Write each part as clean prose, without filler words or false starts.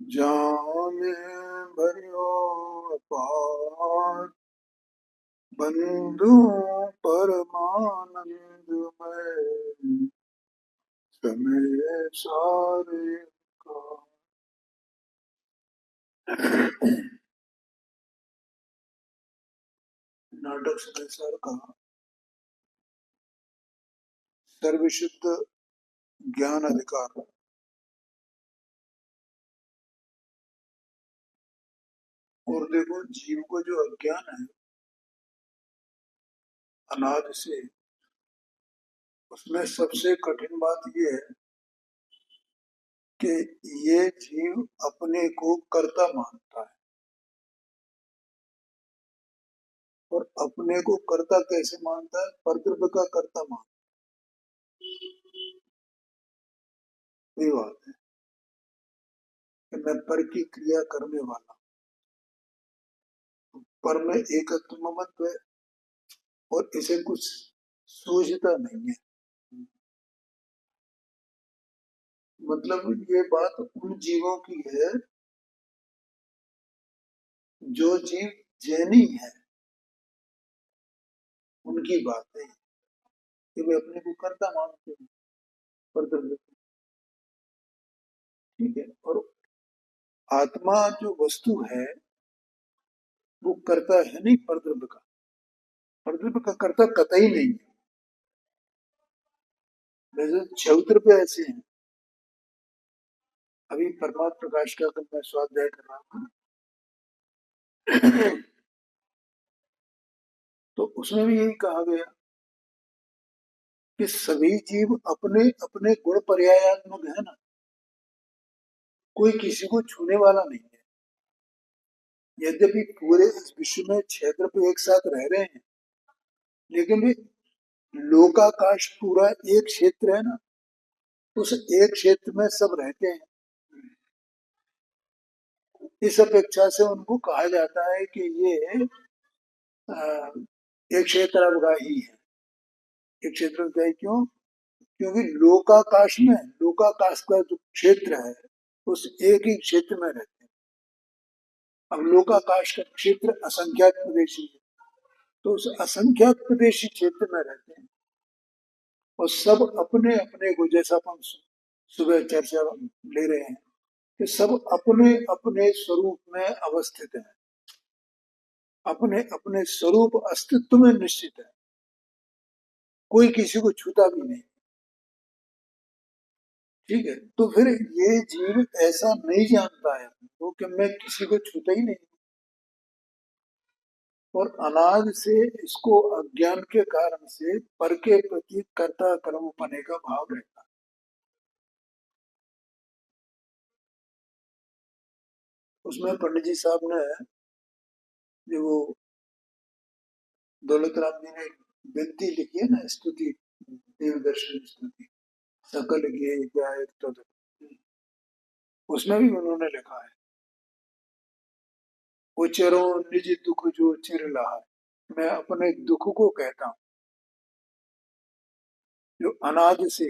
जाने भरियो अपार बंधु परमानंदमय समय सारे का। नाटक समय सार का सर्वशुद्ध ज्ञान अधिकार। और देखो, जीव को जो अज्ञान है अनादि से, उसमें सबसे कठिन बात यह है कि ये जीव अपने को कर्ता मानता है। और अपने को कर्ता कैसे मानता है? परद्रव्य का कर्ता मानता है। ये बात है कि मैं पर की क्रिया करने वाला, पर में एकत्व ममत्व है और इसे कुछ सूझता नहीं है। मतलब ये बात उन जीवों की है जो जीव जैनी है, उनकी बात है कि वे अपने को कर्ता मानते हैं परद्रव्य। ठीक है। और आत्मा जो वस्तु है वो कर्ता है नहीं परद्रव्य का। परद्रव्य का कर्ता कतई नहीं है। वैसे 76 पे ऐसे हैं। अभी परमात्म प्रकाश का कल मैं स्वाध्याय कर रहा था तो उसमें भी यही कहा गया कि सभी जीव अपने अपने गुण पर्यायात्मक है ना, कोई किसी को छूने वाला नहीं है। यद्यपि पूरे इस विश्व में क्षेत्र पे एक साथ रह रहे हैं, लेकिन भी लोकाकाश पूरा एक क्षेत्र है ना, उस एक क्षेत्र में सब रहते हैं। इस अपेक्षा से उनको कहा जाता है कि ये एक क्षेत्र अवगाही है। एक क्षेत्र अवगाही क्यों? क्योंकि लोकाकाश में, लोकाकाश का जो क्षेत्र है उस एक ही क्षेत्र में रहते हैं। अब लोकाकाश का क्षेत्र असंख्यात प्रदेशी है, तो उस असंख्यात प्रदेशी क्षेत्र में रहते हैं और सब अपने अपने को, जैसा अपन सुबह चर्चा ले रहे हैं कि सब अपने अपने स्वरूप में अवस्थित है, अपने अपने स्वरूप अस्तित्व में निश्चित है, कोई किसी को छूता भी नहीं। ठीक है। तो फिर ये जीव ऐसा नहीं जानता है तो कि मैं किसी को छूता ही नहीं। और अनाद से इसको अज्ञान के कारण से पर के प्रति कर्ता कर्म पने का भाव रहता है। उसमें पंडित जी साहब ने जो वो दौलत राम जी ने विनती लिखी है ना, स्तुति, देव दर्शन स्तुति, सकल किए जाए तो, उसमें भी उन्होंने लिखा है, उचरो निज दुख जो चिर लहा। मैं अपने दुख को कहता हूँ जो अनाद से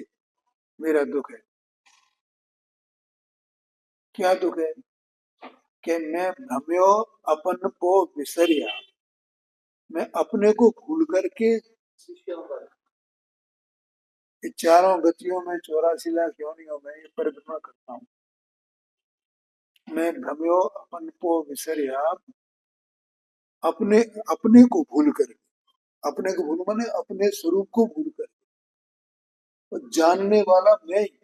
मेरा दुख है। क्या दुख है? कि मैं भ्रम्यो अपन को विसरिया, मैं अपने को भूल करके चारों गतियों में 84 लाख योनियों में ये परिक्रमा करता हूँ। मैं भ्रम्यो अपन को विसरिया, अपने अपने को भूल कर, अपने को भूल माने अपने स्वरूप को भूल कर, और जानने वाला मैं ही,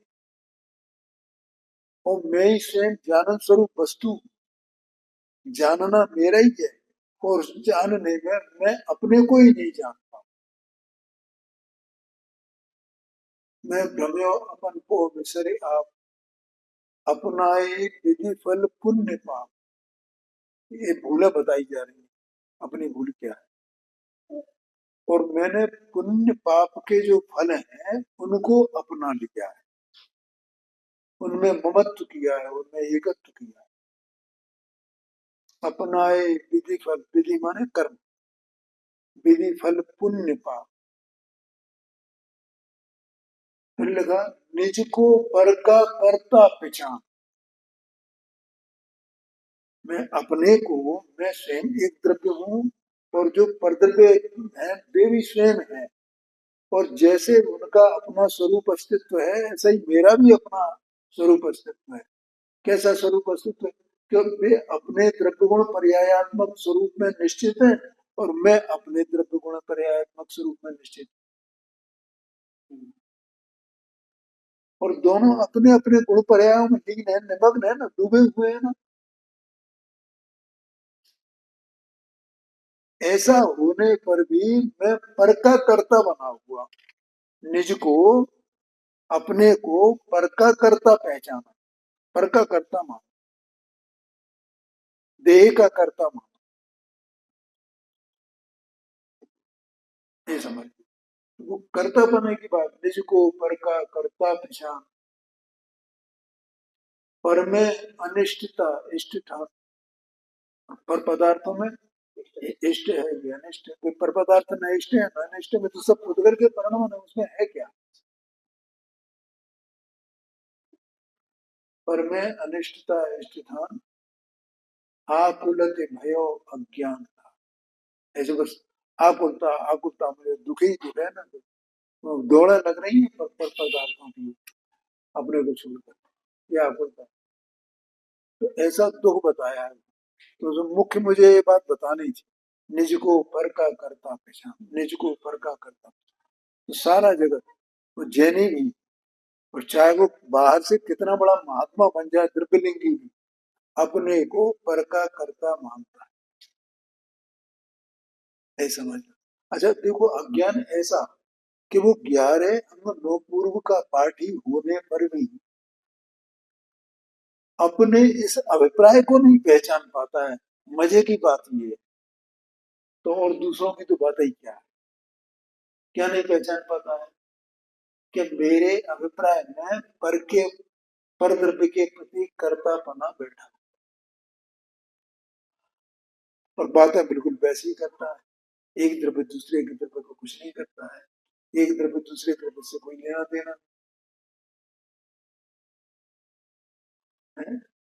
और मैं ही स्वयं जानन स्वरूप वस्तु, जानना मेरा ही है। और जानने में मैं अपने को ही नहीं जानता। मैं भ्रम्यो अपन को विसरे आप, अपनाए विधि फल पुण्य पाप। ये भूलें बताई जा रही है, अपनी भूल क्या है। और मैंने पुण्य पाप के जो फल हैं उनको अपना लिया है, उनमें ममत्व किया है, उनमें एकत्व किया है। अपनाए विधि फल, विधि माने कर्म, विधि फल पुण्य पाप। फिर लगा निज को पर का करता पहचान। मैं अपने को, मैं स्वयं एक द्रव्य हूँ, और जो परद्रव्य है वे भी स्वयं है। और जैसे उनका अपना स्वरूप अस्तित्व है, ऐसा ही मेरा भी अपना स्वरूप अस्तित्व है। कैसा स्वरूप अस्तित्व है? क्योंकि वे अपने द्रव्य गुण पर्यायात्मक स्वरूप में निश्चित है, और मैं अपने द्रव्य गुण पर्यायात्मक स्वरूप में निश्चित हूँ। और दोनों अपने अपने गुण पर्यायों में लीन है, निमग्न है ना, डूबे हुए हैं ना। ऐसा होने पर भी मैं पर का कर्ता बना हुआ, निज को, अपने को पर का कर्ता पहचाना, पर का कर्ता माना, देह का कर्ता माना। ये समझ, वो कर्ता बने की बात, निज को पर का कर्ता पहचान। पर में अनिष्टता इष्ट था। पर पदार्थों में इष्ट है, ये अनिष्ट है। कोई पर पदार्थ न इष्ट है न अनिष्ट में, तो सब खुद करके परिणाम है, उसमें है क्या? पर में अनिष्टता इष्ट था, आकुलत भयो अज्ञान था। ऐसे बस आकुलता आकुलता, मुझे दुखी दुख है ना, तो दौड़े लग रही है पर पदार्थों की, अपने को छोड़कर, या आकुलता। तो ऐसा दुख बताया है। तो जो मुख्य मुझे ये बात बतानी थी, निज को पर का करता पहचान, निज को पर का करता। तो सारा जगत, वो जैनी भी, और चाहे वो बाहर से कितना बड़ा महात्मा बन जाए, द्रव्यलिंगी भी, अपने को पर का करता मानता है। ऐसा समझ। अच्छा देखो, अज्ञान ऐसा कि वो 11 अंग 9 पूर्व का पाठी होने पर भी अपने इस अभिप्राय को नहीं पहचान पाता है। मजे की बात ये है। तो और दूसरों की तो बात ही क्या है, क्या नहीं पहचान पाता है? कि मेरे अभिप्राय में पर के, पर द्रव्य के प्रति कर्तापना बैठा, और बातें बिल्कुल वैसे ही करता है। एक द्रव्य दूसरे के द्रव्य को कुछ नहीं करता है, एक द्रव्य दूसरे द्रव्य से कोई लेना देना है।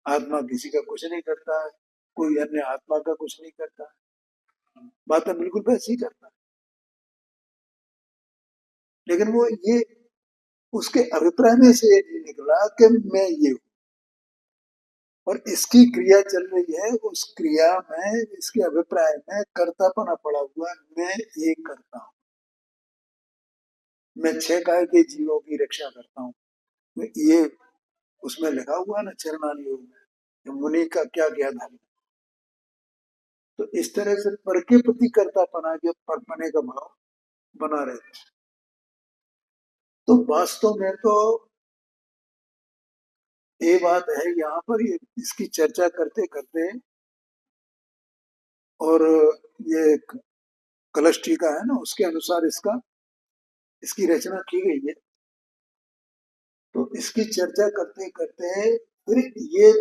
आत्मा किसी का कुछ नहीं करता है, कोई अन्य आत्मा का कुछ नहीं करता है, बातें बिल्कुल वैसे ही करता है। लेकिन वो ये, उसके अभिप्राय में से ये नहीं निकला कि मैं ये हूं, और इसकी क्रिया चल रही है, उस क्रिया में, इसके अभिप्राय में कर्तापना पड़ा हुआ है, मैं ये करता हूँ, मैं 6 काय के जीवों की रक्षा करता हूँ। ये उसमें लिखा हुआ है ना, चरणान योग में, कि मुनि का क्या क्या धर्म। तो इस तरह से पर के प्रति कर्तापना के परपने का भाव बना रहता है। तो वास्तव में तो ये बात है, यहाँ पर ये इसकी चर्चा करते करते, और ये कलश टीका है ना, उसके अनुसार इसका, इसकी रचना की गई है। तो इसकी चर्चा करते करते फिर ये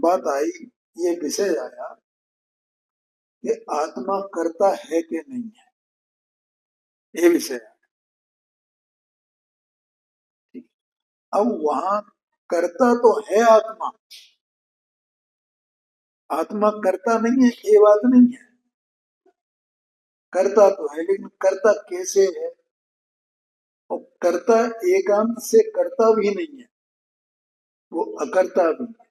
बात आई, ये विषय आया कि आत्मा करता है कि नहीं है, ये विषय है। ठीक। अब वहां करता तो है आत्मा, आत्मा करता नहीं है ये बात नहीं है, करता तो है, लेकिन करता कैसे है? और करता एकांत से करता भी नहीं है, वो अकर्ता भी है।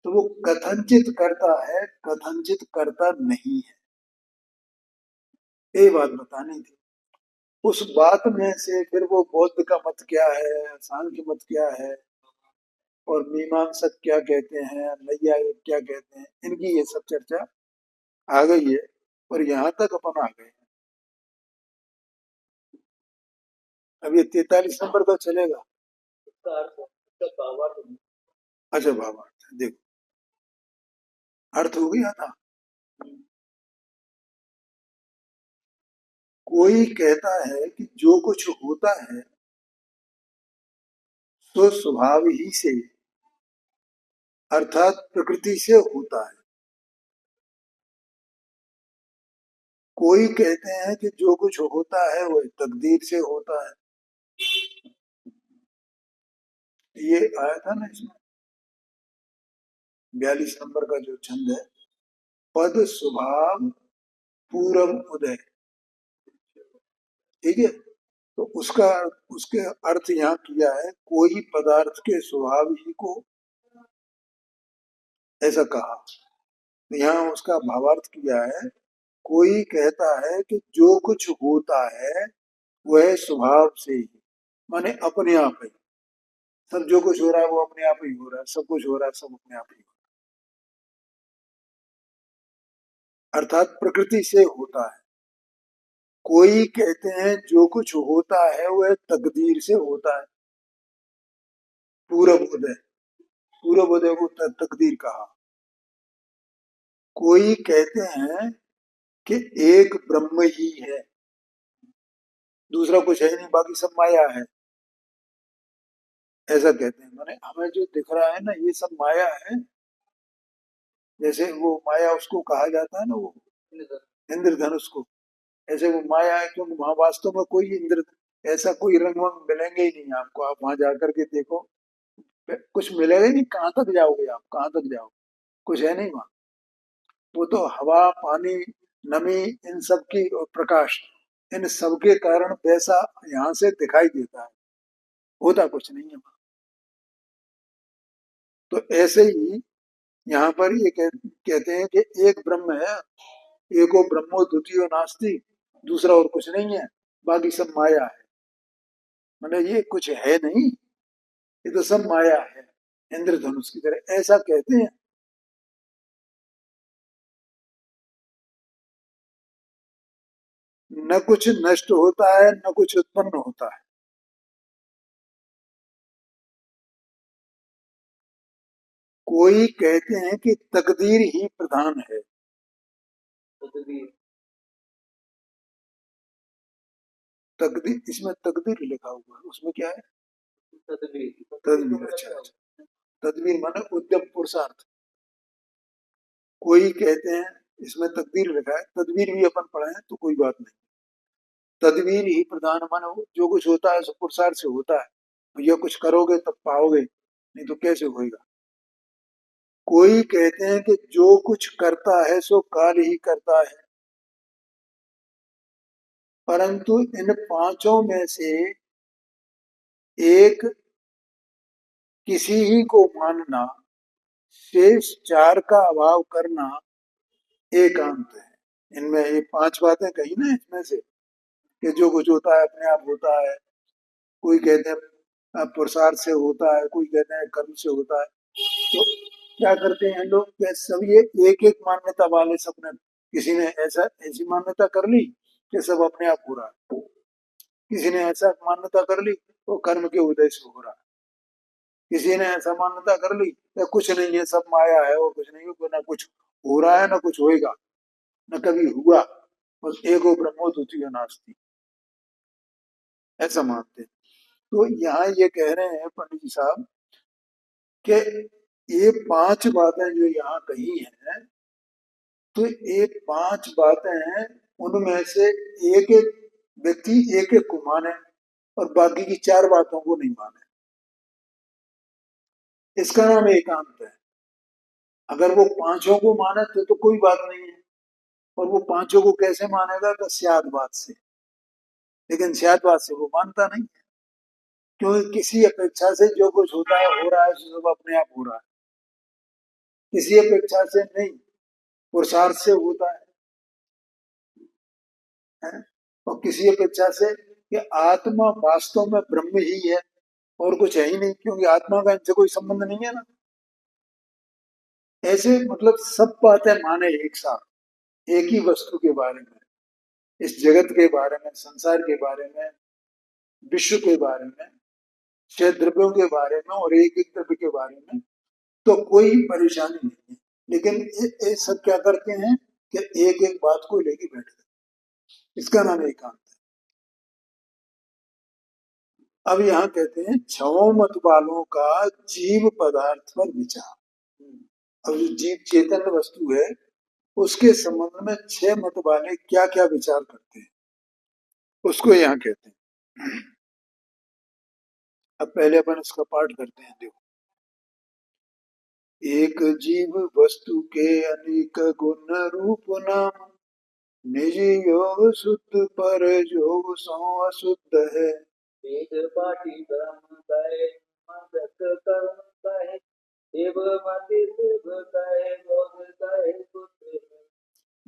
तो वो कथनचित करता है, कथनचित करता नहीं है, ये बात बतानी थी। उस बात में से फिर वो बौद्ध का मत क्या है, सांख्य मत क्या है, और मीमांसक क्या कहते हैं, नैयायिक क्या कहते हैं, इनकी ये सब चर्चा आ गई है, और यहाँ तक अपन आ गए हैं। अब ये 43 नंबर का चलेगा। अच्छा बाबा, देखो, अर्थ हो गया था। कोई कहता है कि जो कुछ होता है सो स्वभाव ही से, अर्थात प्रकृति से होता है। कोई कहते हैं कि जो कुछ होता है वो तकदीर से होता है। ये आया था ना इसमें 42 नंबर का जो छंद है, पद स्वभाव पूरब उदय, ठीक है। तो उसका उसके अर्थ यहाँ किया है, कोई पदार्थ के स्वभाव ही को ऐसा कहा। तो यहाँ उसका भावार्थ किया है, कोई कहता है कि जो कुछ होता है वह स्वभाव से ही, माने अपने आप ही, सब जो कुछ हो रहा है वो अपने आप ही हो रहा है, सब कुछ हो रहा है सब अपने आप ही हो रहा है, अर्थात प्रकृति से होता है। कोई कहते हैं जो कुछ होता है वह तकदीर से होता है, पूरब उदय, पूरब उदय को तकदीर कहा। कोई कहते हैं कि एक ब्रह्म ही है, दूसरा कुछ है नहीं, बाकी सब माया है, ऐसा कहते हैं। माने हमें जो दिख रहा है ना ये सब माया है, जैसे वो माया उसको कहा जाता है ना, वो इंद्रधनुष को, ऐसे वो माया है, क्योंकि वहां वास्तव में कोई इंद्र ऐसा कोई रंग वंग मिलेंगे ही नहीं आपको, आप वहां जाकर के देखो कुछ मिलेगा ही नहीं, कहाँ तक जाओगे आप, कहाँ तक जाओगे, कुछ है नहीं वहां। वो तो हवा पानी नमी इन सब की और प्रकाश, इन सब के कारण वैसा यहाँ से दिखाई देता है, होता कुछ नहीं है वहां। तो ऐसे ही यहाँ पर ये कहते हैं कि एक ब्रह्म है, एको ब्रह्मो द्वितीयो नास्ति, दूसरा और कुछ नहीं है, बाकी सब माया है। मतलब ये कुछ है नहीं, ये तो सब माया है, इंद्रधनुष की तरह, ऐसा कहते हैं। न कुछ नष्ट होता है न कुछ उत्पन्न होता है। कोई कहते हैं कि तकदीर ही प्रधान है। तकदीर, इसमें तकदीर लिखा हुआ है, उसमें क्या है? तदबीर, अच्छा अच्छा, तदबीर माने उद्यम पुरुषार्थ। कोई कहते हैं, इसमें तकदीर लिखा है, तदबीर भी अपन पढ़े हैं तो कोई बात नहीं। तदबीर ही प्रधान माने जो कुछ होता है सो पुरुषार्थ से होता है, भैया कुछ करोगे तब पाओगे, नहीं तो कैसे होएगा। कोई कहते हैं कि जो कुछ करता है सो काल ही करता है, परंतु इन पांचों में से एक किसी ही को मानना, शेष चार का अभाव करना एकांत है। इनमें ये पांच बातें कही ना इसमें से, कि जो कुछ होता है अपने आप होता है, कोई कहते हैं पुरुषार्थ से होता है, कोई कहते हैं कर्म से होता है। तो क्या करते हैं लोग, कि सब ये एक एक मान्यता वाले, सबने किसी ने ऐसा ऐसी मान्यता कर ली कि सब अपने आप हो रहा है, किसी ने ऐसा मान्यता कर ली वो कर्म के उदय से हो रहा है, किसी ने ऐसा मान्यता कर ली कि कुछ नहीं है सब माया है, वो कुछ नहीं है, ना कुछ हो रहा है ना कुछ होएगा, न कभी हुआ, बस एको ब्रह्मो द्वितीयो नास्ति, ऐसा मानते हैं। तो यहाँ ये कह रहे हैं पंडित जी साहब कि ये पांच बातें जो यहाँ कही हैं, तो ये पांच बातें हैं, उनमें से एक एक व्यक्ति एक एक को माने और बाकी की चार बातों को नहीं माने, इसका नाम एकांत है। अगर वो पांचों को माने तो कोई बात नहीं है, और वो पांचों को कैसे मानेगा, तो स्याद बात से, लेकिन स्याद बात से वो मानता नहीं है, क्योंकि किसी अपेक्षा से जो कुछ होता है हो रहा है, सब अपने आप हो रहा है, किसी अपेक्षा से नहीं, पुरुषार्थ से होता है, और किसी अपेक्षा से कि आत्मा वास्तव में ब्रह्म ही है और कुछ है ही नहीं, क्योंकि आत्मा का इनसे कोई संबंध नहीं है ना। ऐसे मतलब सब बातें माने एक साथ, एक ही वस्तु के बारे में, इस जगत के बारे में, संसार के बारे में, विश्व के बारे में, छह द्रव्यों के बारे में और एक एक द्रव्य के बारे में, तो कोई परेशानी नहीं है। लेकिन ये सब क्या करते हैं कि एक एक बात को लेके बैठ गए, इसका नाम एकांत है। अब यहाँ कहते हैं छओ मत वालों का जीव पदार्थ पर विचार। अब जो जीव चेतन वस्तु है उसके संबंध में छह मत वाले क्या क्या विचार करते हैं, उसको यहाँ कहते हैं। अब पहले अपन इसका पाठ करते हैं। देखो, एक जीव वस्तु के अनेक गुण रूप नाम, निज योग शुद्ध पर योग सो अशुद्ध है। वेद पाठी ब्रह्म कहे मदक कर्म कहे, देव मति शिव कहे, बोध कहे बुद्ध है।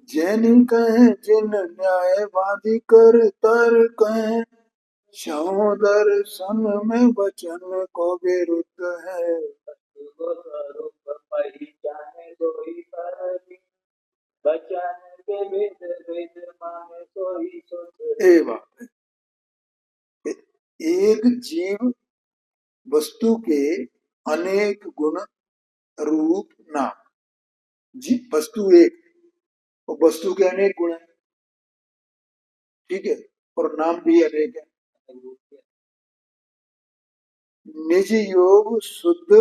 जैन कहे जिन न्यायवादी कर तर्क है, क्षण दर्शन में वचन को विरुद्ध है। को स्वरूप पहचाने सोई परमी, वचन के वेद वेद माने सोई शुद्ध। ये बात है। एक जीव वस्तु के अनेक गुण रूप नाम, जी वस्तु एक और वस्तु के अनेक गुण है, ठीक है, और नाम भी अनेक है। निज योग शुद्ध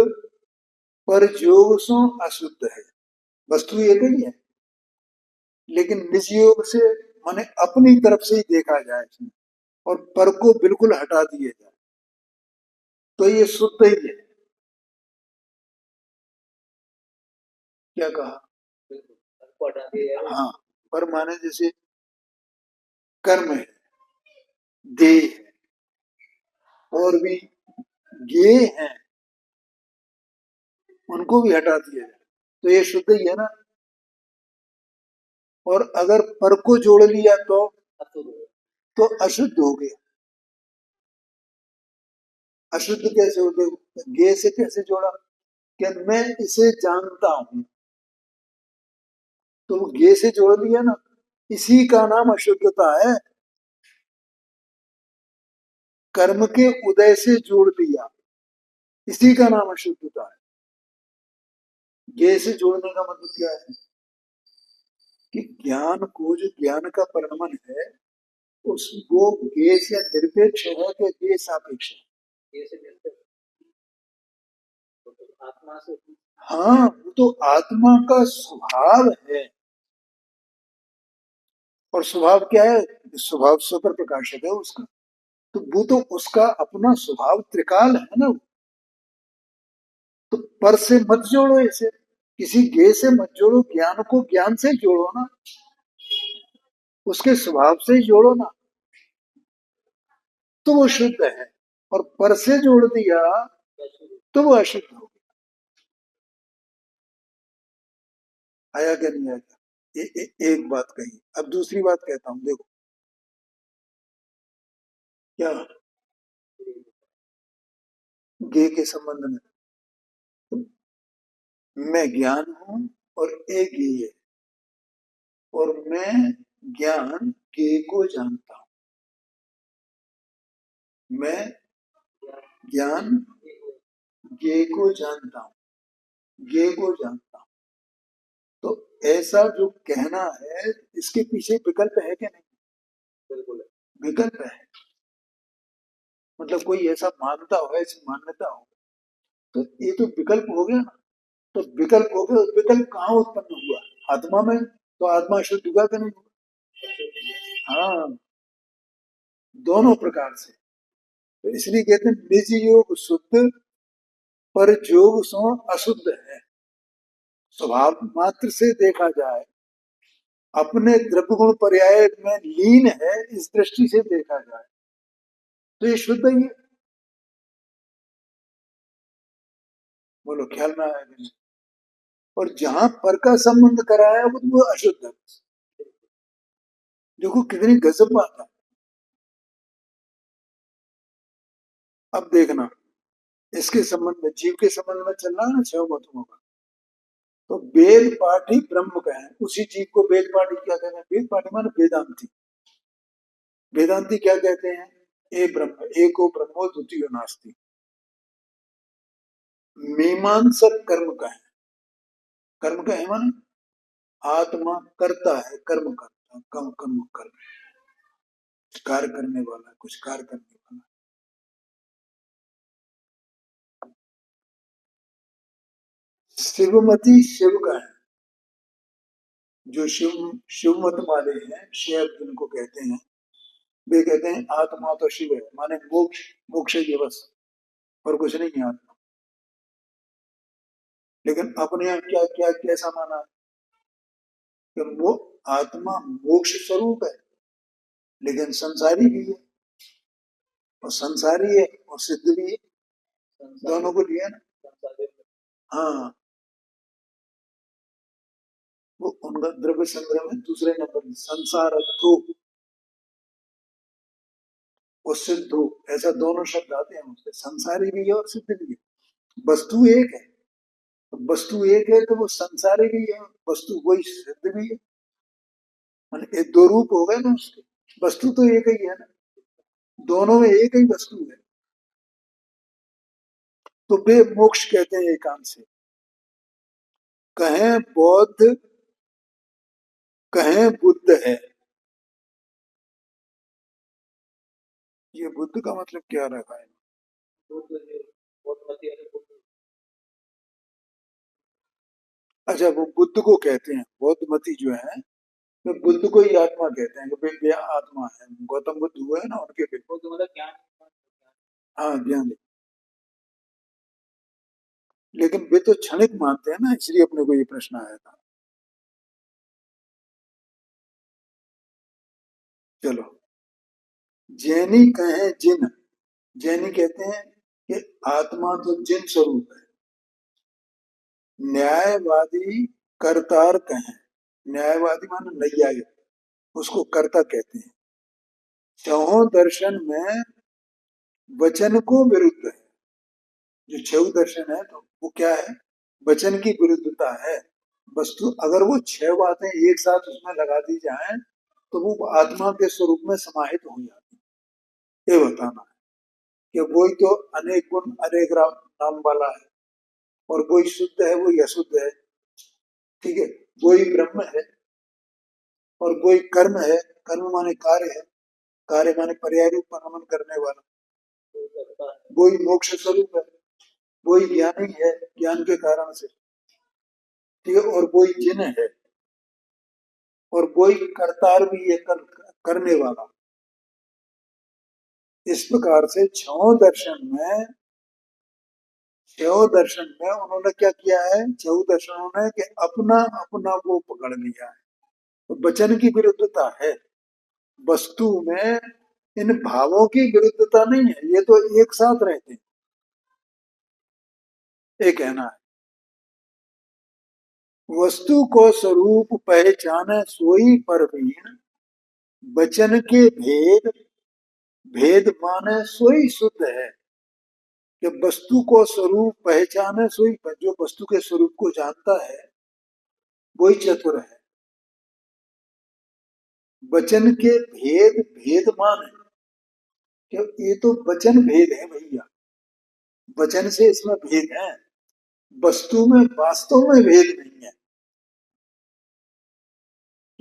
पर योग सो अशुद्ध है। वस्तु एक ही है, लेकिन निज योग से माने अपनी तरफ से ही देखा जाए इसमें, और पर को बिल्कुल हटा दिए जाए, तो ये शुद्ध ही है। क्या कहा? हाँ, पर माने जैसे कर्म है, देह है, और भी ज्ञे हैं, उनको भी हटा दिया जाए, तो ये शुद्ध ही है ना। और अगर पर को जोड़ लिया तो अशुद्ध हो गया। अशुद्ध कैसे हो गए? ज्ञे से कैसे जोड़ा? क्या मैं इसे जानता हूं, तो ज्ञे से जोड़ दिया ना, इसी का नाम अशुद्धता है। कर्म के उदय से जोड़ दिया, इसी का नाम अशुद्धता है। ज्ञे से जोड़ने का मतलब क्या है? कि ज्ञान को, जो ज्ञान का परिणमन है, उसको ज्ञे से निरपेक्ष है कि ज्ञे सापेक्ष है? आत्मा से, हाँ, वो तो आत्मा का स्वभाव है। और स्वभाव क्या है? स्वभाव स्वपर प्रकाशक है उसका, तो वो तो उसका अपना स्वभाव त्रिकाल है ना। तो पर से मत जोड़ो इसे, किसी ज्ञे से मत जोड़ो, ज्ञान को ज्ञान से जोड़ो ना, उसके स्वभाव से ही जोड़ो ना, तो वो शुद्ध है। और पर से जोड़ दिया तो वो अशुद्ध हो गया। आया क्या नहीं आया? एक बात कही, अब दूसरी बात कहता हूं। देखो क्या, ज्ञे के संबंध में, मैं ज्ञान हूं और एक ज्ञेय है, और मैं ज्ञान ज्ञेय को जानता हूं। मैं ज्ञान ज्ञेय को जानता हूं, ज्ञेय को जानता हूं। तो ऐसा जो कहना है, इसके पीछे विकल्प है कि नहीं? बिल्कुल विकल्प है। मतलब कोई ऐसा मानता हो, ऐसी मान्यता हो, तो ये तो विकल्प हो गया ना। तो विकल्प हो गया, विकल्प कहाँ उत्पन्न हुआ? आत्मा में। तो आत्मा शुद्ध हुआ कि नहीं हुआ? हाँ, दोनों प्रकार से। तो इसलिए कहते हैं निज योग शुद्ध पर जोग सो अशुद्ध है। स्वभाव मात्र से देखा जाए, अपने द्रव्य गुण पर्याय में लीन है, इस दृष्टि से देखा जाए, तो ये शुद्ध ही है। बोलो ख्याल में आया कि नहीं? और जहां पर का संबंध कराया वो अशुद्ध है। देखो कितनी गजब बात है। अब देखना, इसके संबंध में, जीव के संबंध में चल रहा है ना छह मतों का। तो वेद पाठी ब्रह्म कहें, उसी जीव को वेद पाठी क्या कहते हैं? वेद पाठी माने वेदांती। वेदांती क्या कहते हैं? ए ब्रह्म, एको ब्रह्मो द्वितीयो नास्ति। मीमांसक कर्म कहें, कर्म कहें माने आत्मा करता है, कर्म करता है, कम कर्म कर्म, कार्य करने वाला, कुछ कार्य करने वाला। शिवमती शिव का है, जो शिव शिव मत वाले हैं, शिव जिनको कहते हैं, वे कहते हैं आत्मा तो शिव है, माने मोक्ष, मोक्ष ही है बस। और कुछ नहीं है आत्मा। लेकिन अपने यहाँ क्या क्या कैसा माना है कि वो आत्मा मोक्ष स्वरूप है, लेकिन संसारी भी है, और संसारी है और सिद्ध भी है, दोनों को लिया ना। हाँ, वो उनका द्रव्य संग्रह में दूसरे नंबर में संसार अर्थो और सिद्धो, ऐसा दोनों शब्द आते हैं उससे, संसारी भी है और सिद्ध भी है। वस्तु एक है, तो वस्तु एक है तो वो संसारी भी है, वस्तु वही सिद्ध भी है। माने ये दो रूप हो गए ना उसके, वस्तु तो एक ही है ना, दोनों में एक ही वस्तु है। तो वे मोक्ष कहते हैं एकांत से। कहें बौद्ध, कहें बुद्ध है। ये बुद्ध का मतलब क्या रखा है? अच्छा, वो बुद्ध को कहते हैं, बौद्ध मती जो है वे बुद्ध को ही आत्मा कहते हैं कि भाई वे आत्मा है। गौतम बुद्ध हुए हैं ना, उनके भी। हाँ, ज्ञान। लेकिन वे तो क्षणिक मानते हैं ना, इसलिए अपने को ये प्रश्न आया था। चलो, जैनी कहें जिन, जैनी कहते हैं कि आत्मा तो जिन स्वरूप है। न्यायवादी कर्तार कहें, न्यायवादी माने नैयायिक, उसको कर्ता कहते हैं। छहों दर्शन में वचन को विरुद्ध है। जो छह दर्शन है तो वो क्या है? वचन की विरुद्धता है। वस्तु अगर वो छह बातें एक साथ उसमें लगा दी जाएं तो वो आत्मा के स्वरूप में समाहित हो जाती है। ये बताना है कि वही तो अनेक गुण अनेक नाम वाला है, और वही शुद्ध है वही अशुद्ध है। ठीक है, वही ब्रह्म है और वही कर्म है। कर्म माने कार्य है, कार्य माने पर्याय रूप परमन करने वाला। वही मोक्ष स्वरूप है, वही ज्ञानी है ज्ञान के कारण से। ठीक है, और वही जिन है, और वही करतार भी है, करने वाला। इस प्रकार से छह दर्शन में उन्होंने क्या किया है? छह दर्शनों ने कि अपना अपना वो पकड़ लिया है। तो वचन की विरुद्धता है, वस्तु में इन भावों की विरुद्धता नहीं है, ये तो एक साथ रहते हैं। ये कहना है, वस्तु को स्वरूप पहचाने सोई परवीन, वचन के भेद भेद माने सोई शुद्ध है। कि वस्तु को स्वरूप पहचाने सोई, जो वस्तु के स्वरूप को जानता है वही चतुर है। वचन के भेद भेद माने, कि ये तो वचन भेद है भैया, वचन से इसमें भेद है, वस्तु में वास्तव में भेद नहीं है।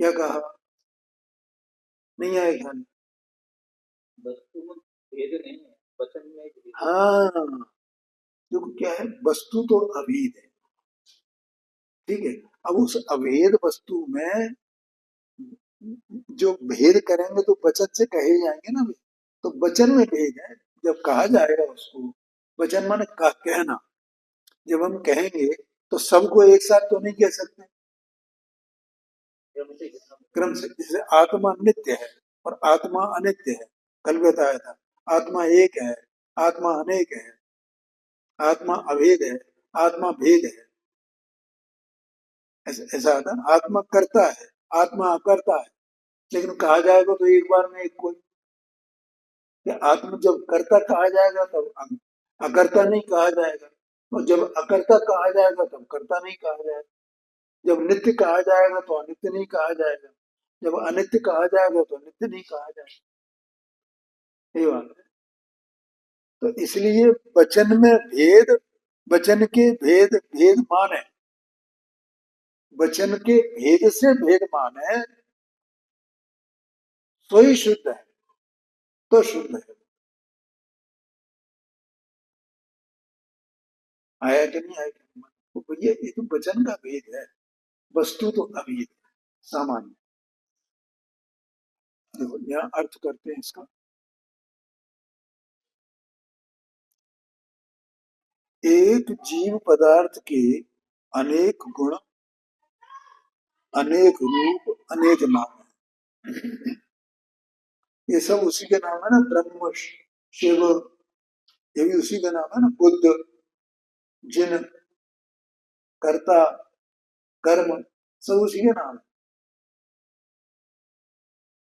क्या कहा? नहीं आया ख्याल? वस्तु में भेद नहीं है, वचन में भेद। हाँ, देखो क्या है, वस्तु तो अभेद है। ठीक है, अब उस अभेद वस्तु में जो भेद करेंगे तो वचन से कहे जाएंगे ना। तो वचन में भेद है, जब कहा जाएगा उसको, वचन माने कहना। जब हम कहेंगे तो सबको एक साथ तो नहीं कह सकते, क्रम से। जैसे आत्मा नित्य है और आत्मा अनित्य है, कल बताया था। आत्मा एक है, आत्मा अनेक है, आत्मा अभेद है, आत्मा भेद है। ऐसा आता है। आत्मा करता है, आत्मा अकर्ता है। लेकिन कहा जाएगा तो एक बार में एक कोई, कि आत्मा जब कर्ता कहा जाएगा तब अकर्ता नहीं कहा जाएगा, और जब अकर्ता कहा जाएगा तब कर्ता नहीं कहा जाएगा। जब नित्य कहा जाएगा तो अनित्य नहीं कहा जाएगा, जब अनित्य कहा जाएगा तो नित्य नहीं कहा जाएगा। ये बात है। तो इसलिए वचन में भेद, वचन के भेद भेद माने, वचन के भेद से भेद माने तो ही शुद्ध है, तो शुद्ध है। आया कि नहीं आया? तो भैया ये तो वचन का भेद है, वस्तु तो अभेद है, सामान्य। देखो यहाँ अर्थ करते हैं इसका। एक जीव पदार्थ के अनेक गुण, अनेक रूप, अनेक नाम। ये सब उसी के नाम है ना, ब्रह्म, शिव, ये भी उसी का नाम है ना, बुद्ध, जिन, कर्ता, कर्म, सब उसी के नाम है।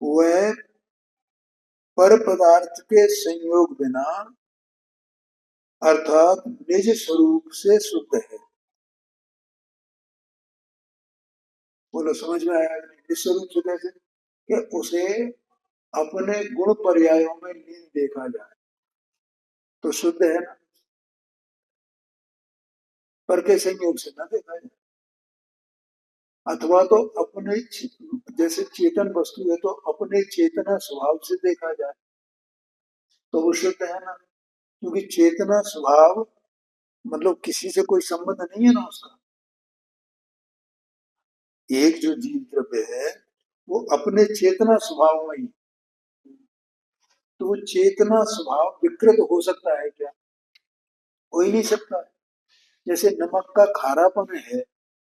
वह पर पदार्थ के संयोग बिना अर्थात निज स्वरूप से शुद्ध है। बोलो समझ में आया? निज स्वरूप से कैसे? कि उसे अपने गुण पर्यायों में लीन देखा जाए तो शुद्ध है ना, पर के संयोग से न देखा जाए। अथवा तो अपने जैसे चेतन वस्तु है तो अपने चेतना स्वभाव से देखा जाए तो वो शुद्ध है ना, क्योंकि चेतना स्वभाव मतलब किसी से कोई संबंध नहीं है ना उसका। एक जो जीव द्रव्य है वो अपने चेतना स्वभाव में ही, तो वो चेतना स्वभाव विकृत हो सकता है क्या? हो ही नहीं सकता। जैसे नमक का खारापन है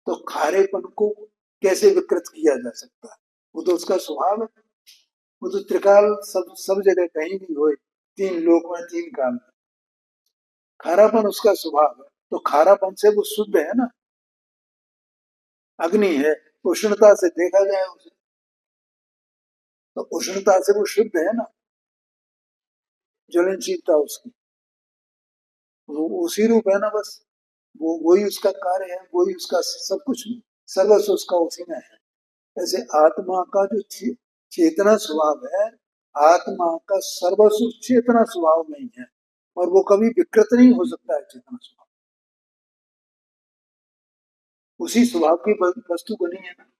तो खारेपन को कैसे विकृत किया जा सकता है? वो तो उसका स्वभाव है। वो तो त्रिकाल सब सब जगह कहीं भी हो, तीन लोक में, तीन काल में, खारापन उसका स्वभाव है, तो खारापन से वो शुद्ध है ना। अग्नि है, उष्णता से देखा जाए उसे तो उष्णता से वो शुद्ध है ना, ज्वलनशीलता उसकी, वो उसी रूप है ना बस। वो वही उसका कार्य है, वही उसका सब कुछ, सर्वस्व उसका उसी में है। ऐसे आत्मा का जो चेतना स्वभाव है, आत्मा का सर्वस्व चेतना स्वभाव में ही है, और वो कभी विकृत नहीं हो सकता है चेतना स्वभाव, उसी स्वभाव की वस्तु बनी है ना।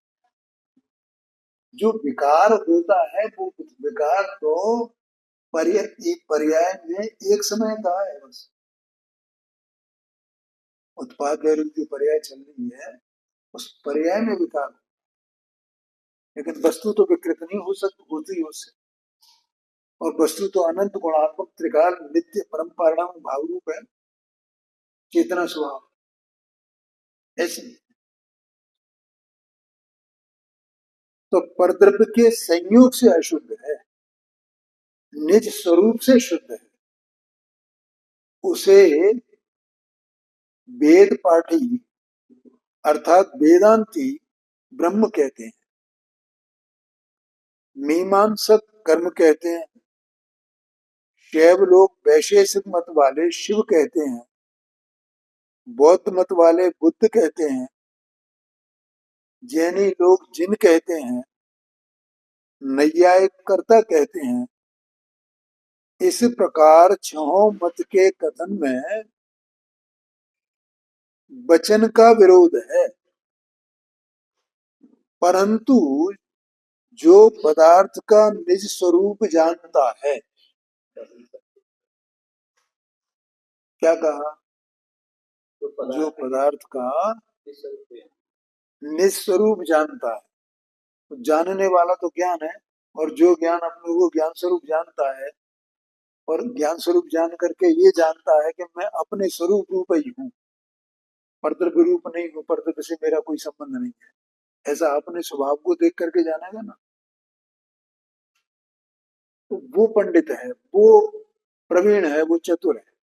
जो विकार होता है वो विकार तो पर्याय में एक समय का है बस। उत्पाद वैरूप की पर्याय चल रही है, उस पर्याय में विकार, लेकिन वस्तु तो विकृत नहीं हो सकती, होती उससे। और वस्तु तो अनंत गुणात्मक त्रिकाल नित्य परम्परा भाव रूप है, चेतना स्वभाव ऐसे। तो परद्रव्य के संयोग से अशुद्ध है, निज स्वरूप से शुद्ध है। उसे वेद पाठी अर्थात वेदांती ब्रह्म कहते हैं, मीमांसक कर्म कहते हैं, शैव लोग वैशेषिक मत वाले शिव कहते हैं, बौद्ध मत वाले बुद्ध कहते हैं, जैनी लोग जिन कहते हैं, नैयायिक कर्ता कहते हैं। इस प्रकार छहों मत के कथन में वचन का विरोध है, परंतु जो पदार्थ का निज स्वरूप जानता है, क्या कहा? जो पदार्थ का निज स्वरूप जानता है, तो जानने वाला तो ज्ञान है, और जो ज्ञान अपने को ज्ञान स्वरूप जानता है, और ज्ञान स्वरूप जान करके ये जानता है कि मैं अपने स्वरूप रूप ही हूँ, परद्रव्य रूप नहीं हूँ, परद्रव्य से मेरा कोई संबंध नहीं है, ऐसा अपने स्वभाव को देख करके जानेगा ना, तो वो पंडित है, वो प्रवीण है, वो चतुर है,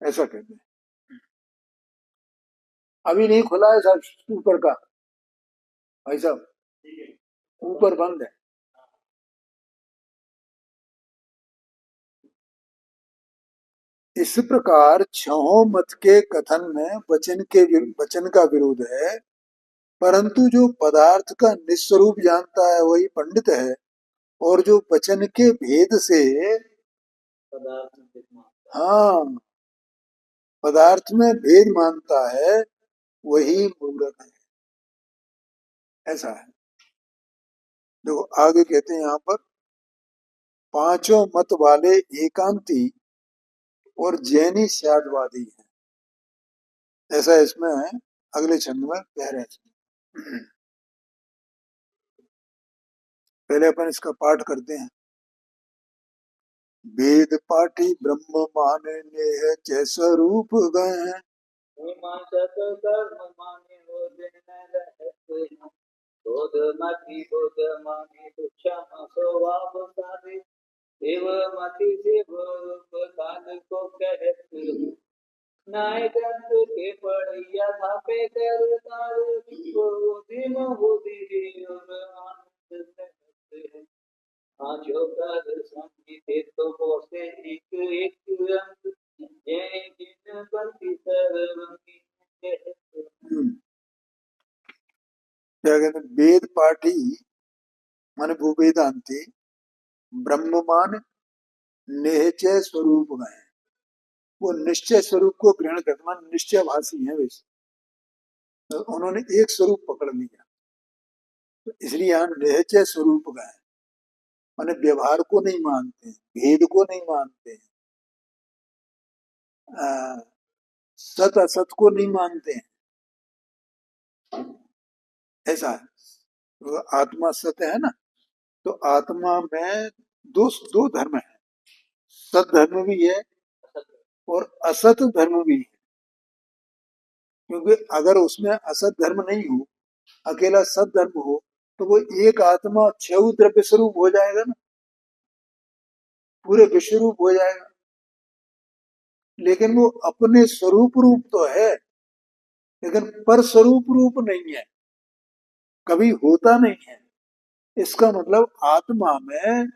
ऐसा कहते हैं। अभी नहीं खुला है साहब ऊपर का, भाई साहब ऊपर बंद है। इस प्रकार छहों मत के कथन में वचन का विरोध है, परंतु जो पदार्थ का निस्वरूप जानता है वही पंडित है, और जो वचन के भेद से, हाँ, पदार्थ में भेद मानता है वही मूर्ख है, ऐसा है। देखो आगे कहते हैं यहाँ पर, पांचों मत वाले एकांती और जैनी शादवादी हैं, ऐसा इसमें है, अगले छंद में कह रहे हैं। पहले अपन इसका पाठ करते हैं। वेद पाठी ब्रह्म मान नेह च स्वरूप गए। मीमांसक कर्म माने बोधन रहते हैं। बोध मति बोध माने तुच्छम स्वभाव साधे। देव मति से रूप काल को कहते हैं। नाय ग्रंथ के पढ़िया थापे कर तार बुद्धि में बुद्धि और आनंद सहते हैं। आजो कर संगीते तो बोसे एक एक अंत जय जिन बंदी सर्वंगी कहते हैं। क्या कहते हैं? वेद पाठी माने वो वेदांति ब्रह्ममान निश्चय स्वरूप गए। वो निश्चय स्वरूप को ग्रहण करते मान निश्चय भाषी है वैसे, तो उन्होंने एक स्वरूप पकड़ लिया, तो इसलिए यहाँ निश्चय स्वरूप गए माने व्यवहार को नहीं मानते, भेद को नहीं मानते, सत असत को नहीं मानते हैं, ऐसा है। तो आत्मा सत्य है ना, तो आत्मा में दो धर्म है, सत धर्म भी है और असत धर्म भी है। क्योंकि अगर उसमें असत धर्म नहीं हो, अकेला सत धर्म हो, तो वो एक आत्मा छह द्रव्य स्वरूप हो जाएगा ना, पूरे विश्व रूप हो जाएगा। लेकिन वो अपने स्वरूप रूप तो है, लेकिन पर स्वरूप रूप नहीं है, कभी होता नहीं है। इसका मतलब आत्मा में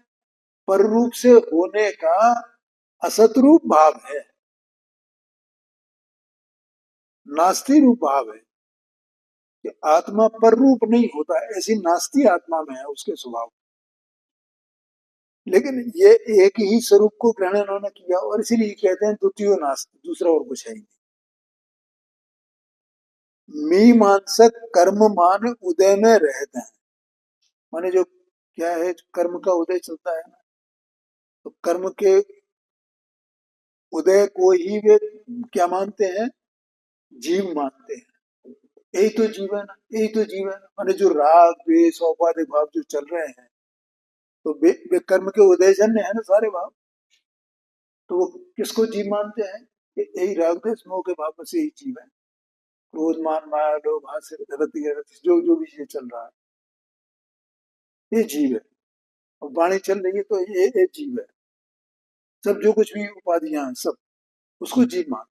पर रूप से होने का असत रूप भाव है, नास्ति रूप भाव है कि आत्मा पर रूप नहीं होता, ऐसी नास्ति आत्मा में है उसके स्वभाव। लेकिन ये एक ही स्वरूप को ग्रहण इन्होंने किया और इसीलिए कहते हैं द्वितीय नास्ति, दूसरा और कुछ है ही नहीं। मीमांसक कर्म मान उदय में रहते हैं, माने जो क्या है, कर्म का उदय चलता है ना, तो कर्म के उदय को ही वे क्या मानते हैं, जीव मानते हैं। यही तो जीवन है, यही तो जीवन है। माने जो राग द्वेष औपाधिक भाव जो चल रहे हैं, तो वे कर्म के उदय जन्य है ना सारे भाव। तो वो किसको जीव मानते हैं, यही राग द्वेष मोह के भाव में से ही जीव है। क्रोध मान माया लोभ हास्य रति रति जो भी ये चल रहा है, ये जीव है। और वाणी चल रही है तो ये जीव है। सब जो कुछ भी उपाधियां हैं सब उसको जीव मानते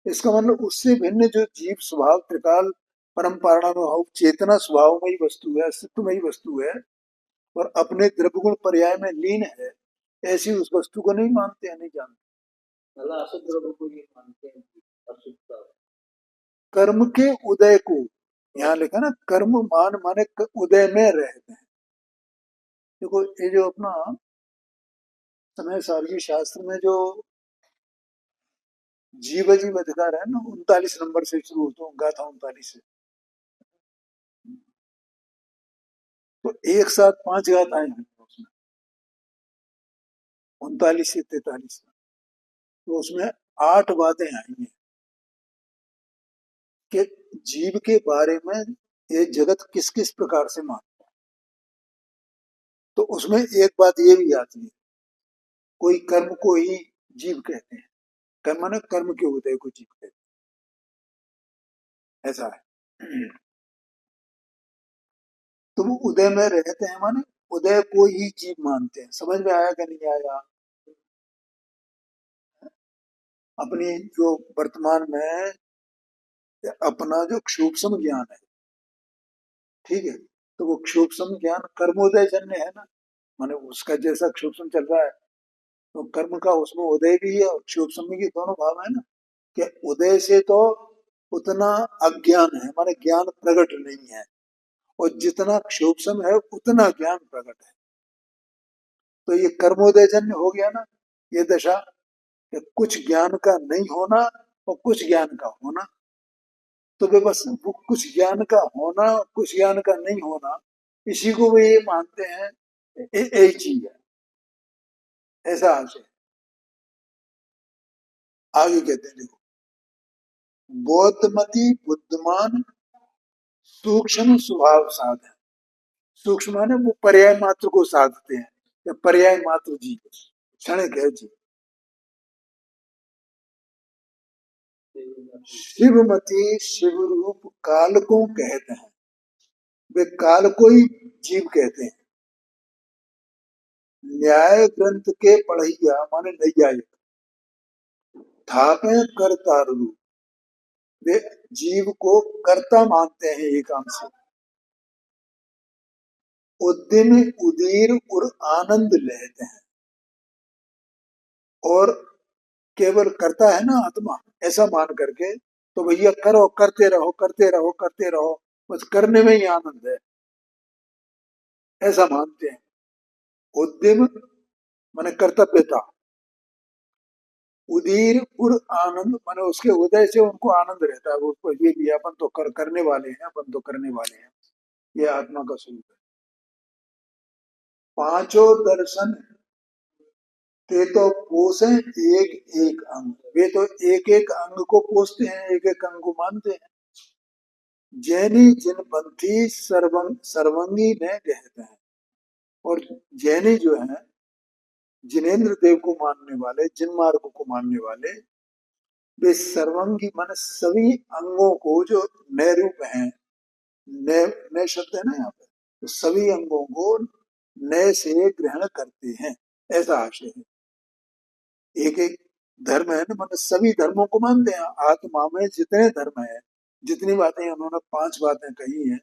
हैं। इसका मतलब उससे भिन्न जो जीव स्वभाव त्रिकाल परम्परा में चेतना स्वभावमयी वस्तु है, अस्तित्वमयी वस्तु है और अपने द्रव्य गुण पर्याय में लीन है, ऐसी उस वस्तु को नहीं मानते हैं, नहीं जानते। मतलब अशुद्ध द्रव्य को ये मानते हैं कि अशुद्धता है। कर्म के उदय को यहाँ लिखा ना, कर्म मान माने उदय में रहते हैं। देखो ये जो अपना समय सारगी शास्त्र में जो जीव जीव अधिकार है ना, 39 नंबर से शुरू होता हूँ, गाथा 39 से, तो एक साथ 5 गाथाएं हैं उसमें, 39 से 43, तो उसमें 8 बातें आई हैं कि जीव के बारे में ये जगत किस किस प्रकार से मानता है। तो उसमें एक बात ये भी आती है, कोई कर्म को ही जीव कहते हैं, कर्म माने कर्म के उदय को जीव कहते हैं, ऐसा है। तो वो उदय में रहते हैं माने उदय को ही जीव मानते हैं। समझ में आया कि नहीं आया? अपनी जो वर्तमान में अपना जो क्षुब्सम ज्ञान है, ठीक है, तो वो क्षुब्सम ज्ञान कर्मोदय जन्य है ना, माने उसका जैसा क्षुब्सम चल रहा है, तो कर्म का उसमें उदय भी है और क्षुब्सम भी, दोनों भाव है ना। कि उदय से तो उतना अज्ञान है, माने ज्ञान प्रकट नहीं है, और जितना क्षुब्सम है उतना ज्ञान प्रकट है। तो ये कर्मोदय जन्य हो गया ना ये दशा, कि कुछ ज्ञान का नहीं होना और कुछ ज्ञान का होना। तो वे बस वो कुछ ज्ञान का होना कुछ ज्ञान का नहीं होना, इसी को वे ये मानते हैं एक चीज है, ऐसा हाल है। आगे कहते हैं देखो, बौद्धमति बुद्धिमान सूक्ष्म स्वभाव साधन। सूक्ष्म माने वो पर्याय मात्र को साधते हैं, या पर्याय मात्र जीव। क्षणिक है जी। शिवमती शिव रूप काल को कहते हैं, वे काल को ही जीव कहते हैं। न्याय ग्रंथ के पढ़िया माने नैयायिक थापे कर्ता रूप, वे जीव को कर्ता मानते हैं एकांश से। उद्यम उदीर और आनंद लेते हैं, और केवल करता है ना आत्मा, ऐसा मान करके तो भैया करो, करते रहो करते रहो करते रहो, बस करने में ही आनंद है, ऐसा मानते हैं। उद्यम माने कर्तव्यता, उदीर और आनंद माने उसके उदय से उनको आनंद रहता है, उसको ये भी अपन तो करने वाले हैं, अपन तो करने वाले हैं, ये आत्मा का स्वरूप है। पांचों दर्शन ते तो पोषे एक एक अंग, वे तो एक एक अंग को पोषते हैं, एक एक अंग को मानते हैं। जैनी जिन पंथी सर्वंगी ने कहते हैं, और जैनी जो है जिनेन्द्र देव को मानने वाले, जिन मार्ग को मानने वाले, वे सर्वंगी माने सभी अंगों को जो नए रूप हैं, नए नए शब्द है ना यहाँ पे, तो सभी अंगों को नए से ग्रहण करते हैं, ऐसा आशय है। एक एक धर्म है ना, मतलब सभी धर्मों को मानते हैं। आत्मा में जितने धर्म है, जितनी बातें उन्होंने 5 बातें कही हैं,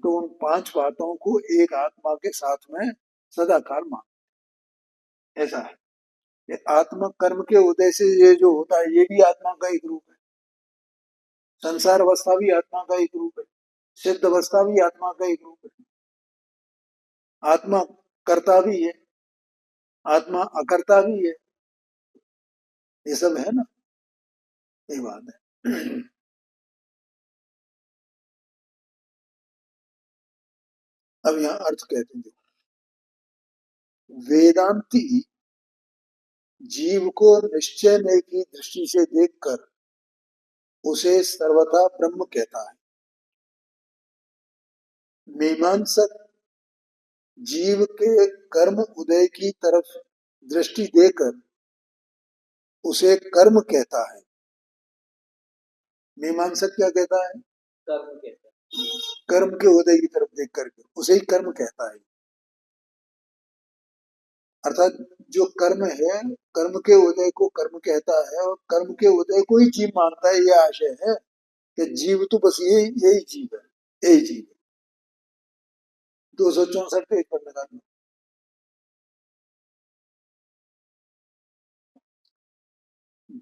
तो उन 5 बातों को एक आत्मा के साथ में सदाकाल मान, ऐसा है। ये आत्मा कर्म के उदय से ये जो होता है, ये भी आत्मा का एक रूप है। संसार अवस्था भी आत्मा का एक रूप है, सिद्ध अवस्था भी आत्मा का एक रूप है। आत्मा कर्ता भी है, आत्मा अकर्ता भी है, ये सब है ना, ये बात है। अब यहाँ अर्थ कहते हैं, वेदांती जीव को निश्चय ने की दृष्टि से देखकर उसे सर्वथा ब्रह्म कहता है। मीमांसक जीव के कर्म उदय की तरफ दृष्टि देकर उसे कर्म कहता है। मीमांसक क्या कहता है? कर्म कहता है। कर्म के उदय की तरफ देख करके उसे ही कर्म कहता है। अर्थात जो कर्म है, कर्म के उदय को कर्म कहता है, और कर्म के उदय को ही जीव मानता है, यह आशय है कि जीव तो बस यही यही जीव है, यही जीव है। 264 पेज पर लगा दो।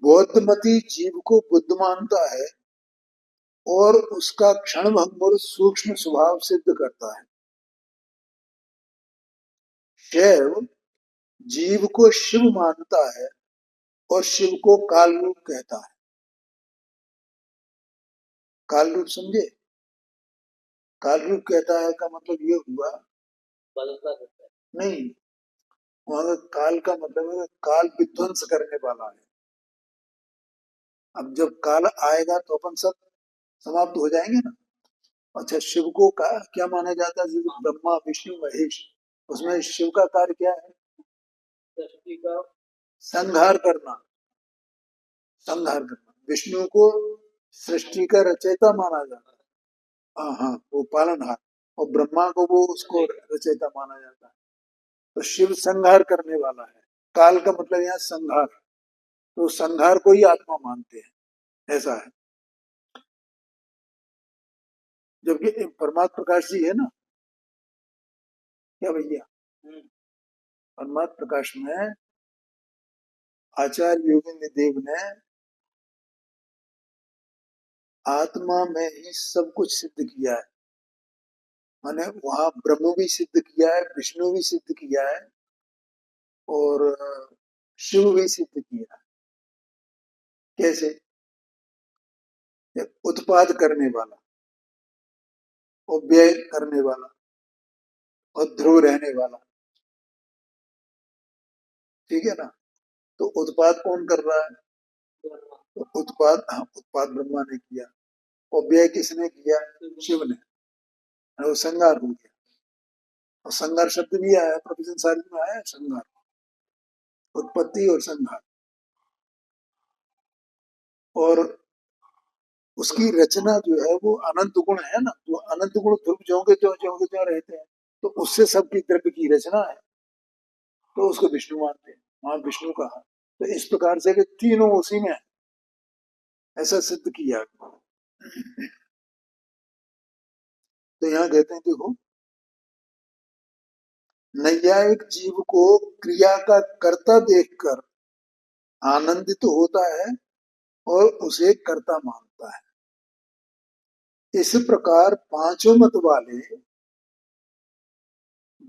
बौद्धमती जीव को बुद्ध मानता है और उसका क्षण भंगुर सूक्ष्म स्वभाव सिद्ध करता है। शैव जीव को शिव मानता है और शिव को काल रूप कहता है। काल रूप समझे? काल रूप कहता है का मतलब ये हुआ, बदलता रहता है। नहीं, वहां काल का मतलब है काल विध्वंस करने वाला है। अब जब काल आएगा तो अपन सब समाप्त हो जाएंगे ना। अच्छा, शिव को क्या माना जाता है? जैसे ब्रह्मा विष्णु महेश, उसमें शिव का कार्य क्या है? सृष्टि का संहार करना, संहार करना। विष्णु को सृष्टि का रचयिता माना जाता है, हाँ हाँ, वो पालनहार, और ब्रह्मा को वो उसको रचयिता माना जाता है। तो शिव संहार करने वाला है। काल का मतलब यहाँ संहार, तो संहार को ही आत्मा मानते हैं, ऐसा है। जबकि परमात्मा प्रकाश जी है ना, क्या भैया, परमात्मा प्रकाश में आचार्य योगेंद्र देव ने आत्मा में ही सब कुछ सिद्ध किया है। माने वहां ब्रह्म भी सिद्ध किया है, विष्णु भी सिद्ध किया है, और शिव भी सिद्ध किया है। कैसे? उत्पाद करने वाला, और व्यय करने वाला, और ध्रुव रहने वाला, ठीक है ना। तो उत्पाद कौन कर रहा है? तो उत्पाद, हाँ, उत्पाद ब्रह्मा ने किया, और व्यय किसने किया? शिव ने। वो संगार हो गया, और संगार शब्द भी आया, प्रोफेसर सारी में आया है संगार। उत्पत्ति और संहार, और उसकी रचना जो है वो अनंत गुण है ना, वो अनंत गुण ध्रुव ज्यों रहते हैं, तो उससे सबकी द्रव्य की रचना है, तो उसको विष्णु मानते हैं, वहां विष्णु कहा। तो इस प्रकार से कि तीनों उसी में है, ऐसा सिद्ध किया। तो यहाँ कहते हैं देखो, नैयायिक जीव को क्रिया का कर्ता देखकर आनंदित होता है और उसे कर्ता मानता है। इस प्रकार पांचों मत वाले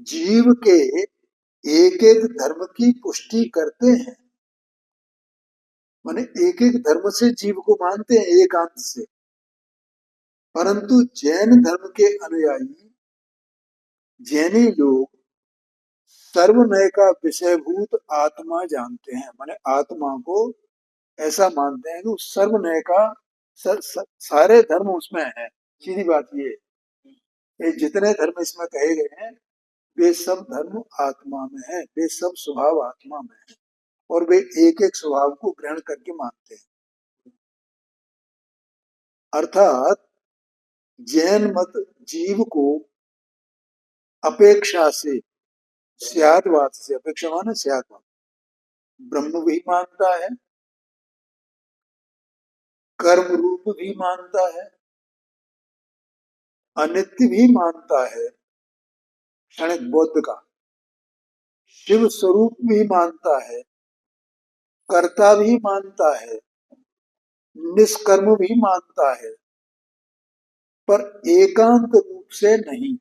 जीव के एक एक धर्म की पुष्टि करते हैं, माने एक एक धर्म से जीव को मानते हैं एकांत से, परंतु जैन धर्म के अनुयायी जैनी लोग सर्वनय का विषयभूत आत्मा जानते हैं, माने आत्मा को ऐसा मानते हैं कि सर्वनय का सारे धर्म उसमें है। सीधी बात ये जितने धर्म इसमें कहे गए हैं वे सब धर्म आत्मा में है, वे सब स्वभाव आत्मा में है, और वे एक एक स्वभाव को ग्रहण करके मानते हैं। अर्थात जैन मत जीव को अपेक्षा से, स्यादवाद से, अपेक्षा माने स्यादवाद, ब्रह्म भी मानता है, कर्म रूप भी मानता है, अनित्य भी मानता है, क्षणिक बौद्ध का, शिव स्वरूप भी मानता है, कर्ता भी मानता है, निष्कर्म भी मानता है, पर एकांत रूप से नहीं।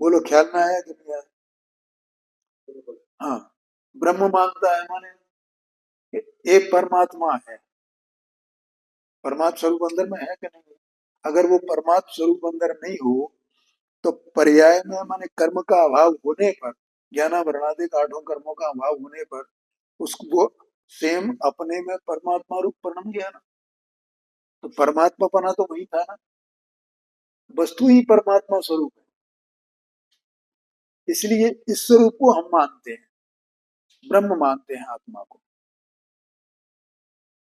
बोलो ख्याल में आया कि नहीं आया? हाँ, ब्रह्म मानता है माने एक परमात्मा है, परमात्मा स्वरूप अंदर में है कि नहीं? अगर वो परमात्मा स्वरूप अंदर नहीं हो तो पर्याय में माने कर्म का अभाव होने पर, ज्ञानावरणादिक आठों कर्मों का अभाव होने पर उसको सेम अपने में परमात्मा रूप परिणम गया ना, तो परमात्मा पना तो वही था ना, वस्तु ही परमात्मा स्वरूप है, इसलिए इस स्वरूप को हम मानते हैं, ब्रह्म मानते हैं आत्मा को।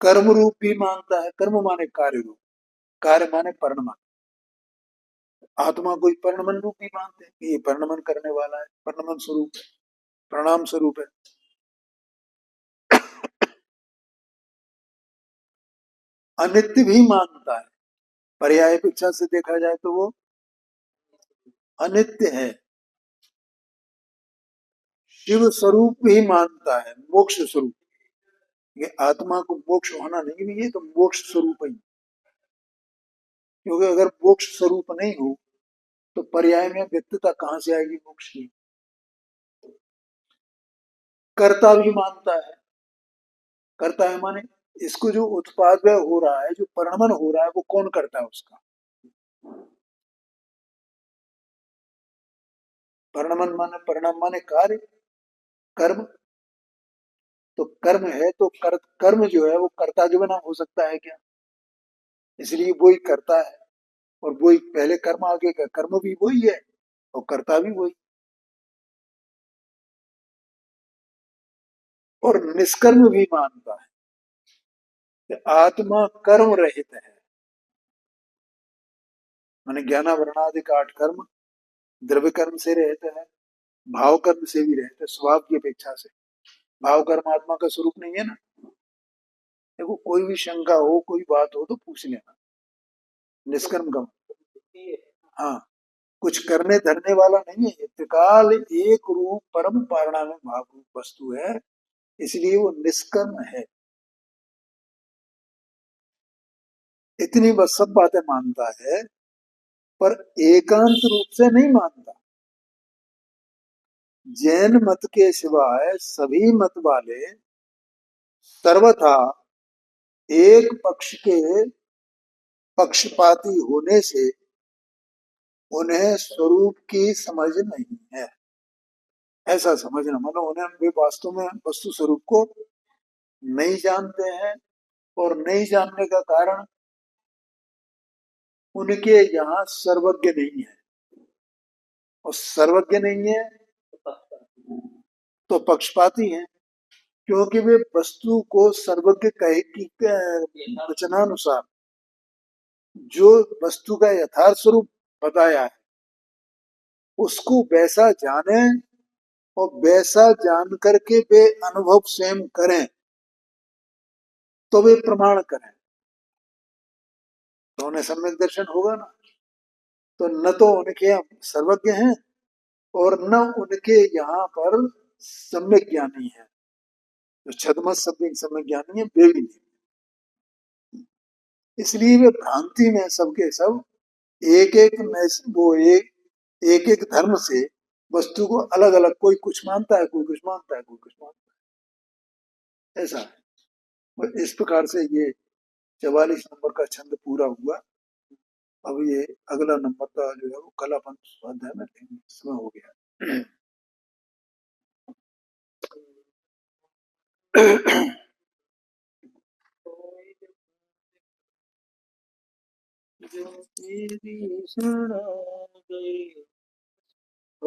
कर्म रूप भी मानता है, कर्म माने कार्य रूप, कार्य माने परिणमन, आत्मा को परिणमन रूप भी मानते हैं, ये परिणमन करने वाला है, परिणमन स्वरूप है, प्रणाम स्वरूप है। अनित्य भी मानता है, पर्याय अपेक्षा से देखा जाए तो वो अनित्य है। शिव स्वरूप भी मानता है, मोक्ष स्वरूप, ये आत्मा को मोक्ष होना नहीं भी है तो मोक्ष स्वरूप ही, क्योंकि अगर मोक्ष स्वरूप नहीं हो तो पर्याय में व्यक्तता कहां से आएगी मोक्ष की। कर्ता भी मानता है, करता है माने इसको जो उत्पाद हो रहा है, जो परिणमन हो रहा है, वो कौन करता है उसका? परिणमन माने, परिणाम माने कार्य, कर्म, तो कर्म है तो कर्म जो है वो कर्ता जो बना हो सकता है क्या? इसलिए वो ही करता है, और वो ही पहले कर्म, आगे का कर्म भी वही है और कर्ता भी वही। और निष्कर्म भी मानता है कि आत्मा कर्म रहित है, माने ज्ञानावरणादिक आठ कर्म द्रव्य कर्म से रहते हैं, भाव कर्म से भी रहते हैं, स्वभाव की अपेक्षा से। भाव कर्म आत्मा का स्वरूप नहीं है ना। देखो कोई भी शंका हो, कोई बात हो तो पूछ लेना। निष्कर्म का, हाँ, कुछ करने धरने वाला नहीं है, ये त्रिकाल एक रूप परम पारणामिक भाव रूप वस्तु है, इसलिए वो निष्कर्म है। इतनी बस सब बातें मानता है, पर एकांत रूप से नहीं मानता। जैन मत के सिवाय सभी मत वाले सर्वथा एक पक्ष के पक्षपाती होने से उन्हें स्वरूप की समझ नहीं है, ऐसा समझना, मतलब उन्हें वे वास्तव में वस्तु स्वरूप को नहीं जानते हैं, और नहीं जानने का कारण उनके यहाँ सर्वज्ञ नहीं है, और सर्वज्ञ नहीं है तो पक्षपाती हैं, क्योंकि वे वस्तु को सर्वज्ञ कहे की वचनानुसार जो वस्तु का यथार्थ स्वरूप बताया है उसको वैसा जाने और वैसा जान करके वे अनुभव स्वयं करें तो वे प्रमाण करें, तो उन्हें सम्यक दर्शन होगा ना। तो न तो उनके हम सर्वज्ञ हैं और न उनके यहाँ पर सम्यक ज्ञानी है, जो छदमत सम्यक ज्ञानी है वे भी नहीं। इसलिए वे भ्रांति में सबके सब एक एक वो एक एक धर्म से वस्तु को अलग अलग, कोई कुछ मानता है, कोई कुछ मानता है, कोई कुछ मानता है, ऐसा है। और इस प्रकार से ये 44 नंबर का छंद पूरा हुआ। अब ये अगला नंबर का जो है वो कल अपन स्वाध्याय में लेंगे, समय हो गया। जो तेरी शरण